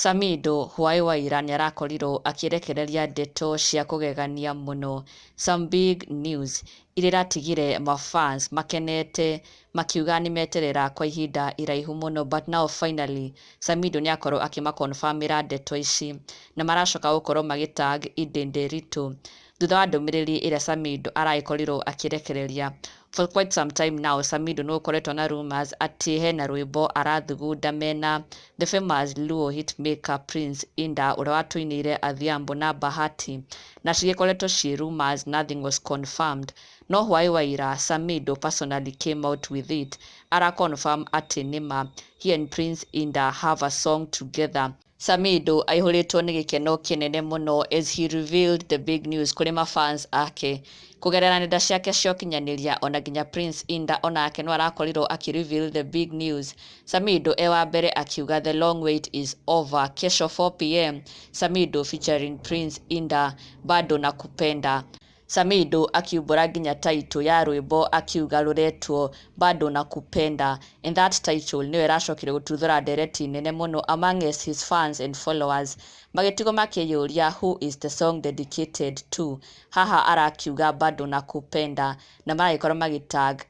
Samidoh Hwaĩ Waĩra nĩarakorirwo akĩrekereria ndeto cia kũgegania mũno. Some big news iria iratigire mafans makenete makiuga nĩmeterera kwa ihinda iraihu mũno, but now finally Samidoh nĩakorwo akĩmakonfamĩra ndeto ici na maracoka gũkorwo magĩtag Ndeto thutha wa ndũmĩrĩri ĩrĩa Samidoh aragĩkorirwo akĩrekereria. For quite some time now, Samidoh nĩ gũkoretwo na rumors atĩ hena rwĩmbo arathugunda mena the famous Luo hitmaker Prince Indah ũrĩa watũinĩire Adhiambo na Bahati, na cigĩkoretwo ciĩ rumors, nothing was confirmed. No Hwaĩ Waĩra, Samidoh personally came out with it. Ara confirm atĩ nĩma he and Prince Indah have a song together. Samidoh aihũrĩtwo nĩ gĩkeno kĩnene mũno as he revealed the big news kũrĩ mafans ake kũgerera nenda ciake cia ũkinyanĩria. Ona nginya Prince Indah onake no arakorirwo reveal the big news. Samidoh wa mbere akiuga the long wait is over. Kesho 4 pm Samidoh featuring Prince Indah bado nakupenda. Samidoh akiumbũra nginya title ya rwĩmbo akiuga rũretwo bado nakupenda, and that title nĩyo ĩracokire gũtuthũra ndereti nene mũno among his fans and followers, magĩtigwo makĩyũria who is the song dedicated to. Haha arakiuga bado nakupenda na maragĩkorwo magĩtag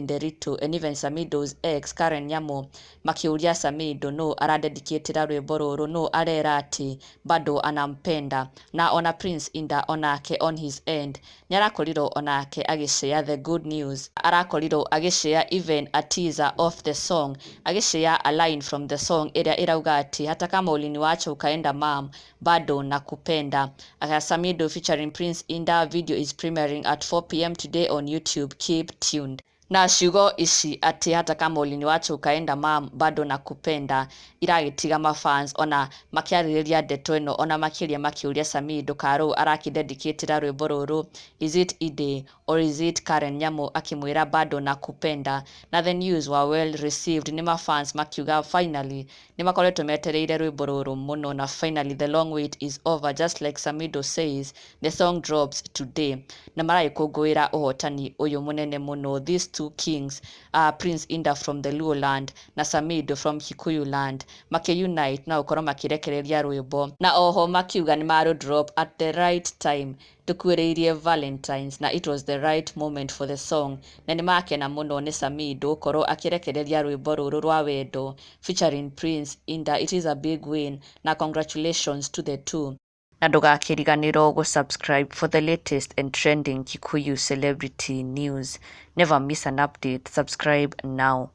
Ndeto, and even Samidoh's ex Karen Nyamo makĩũria Samidoh no aradedicatera rwĩmbo rũrũ, no arera ati bado anampenda. Na ona Prince Indah onake on his end nĩarakorirwo onake agĩshare the good news. Arakorirwo agĩshare even a teaser of the song, agĩshare a line from the song ĩrĩa ĩrauga ati hata kama uliniwacha ukaenda mam bado nakupenda. Samidoh featuring Prince Indah video is premiering at 4 pm today on YouTube. Keep tuned. Na ciugo ici ati hata kama uliniwacha ukaenda mam bado nakupenda iragĩtiga mafans ona makĩarĩrĩria ndeto ĩno, ona makĩria makĩũria Samidoh karo arakĩdedicatera rwĩmbo rũrũ, is it Ide or is it Karen Nyamo, akĩmwĩra bado nakupenda. Na the news were well received nĩ mafans makiuga finally nĩmakoretwo metereire rwĩmbo rũrũ mũno na finally the long wait is over. Just like Samidoh says, the song drops today na maragĩkũngũĩra ũhotani ũyũ mũnene mũno. These two kings, Prince Indah from the Luo land na Samidoh from Kikuyu land, makĩunite na gũkorwo makĩrekereria rwĩmbo, na oho makiuga nĩ marũ drop at the right time tũkuĩrĩirie Valentines na it was the right moment for the song, na nĩ makena mũno nĩ Samidoh gũkorwo akĩrekereria rwĩmbo rũrũ rwa wendo featuring Prince Indah. It is a big win na congratulations to the two. Na ndũgakĩriganĩrwo gũsubscribe for the latest and trending Kikuyu celebrity news. Never miss an update. Subscribe now.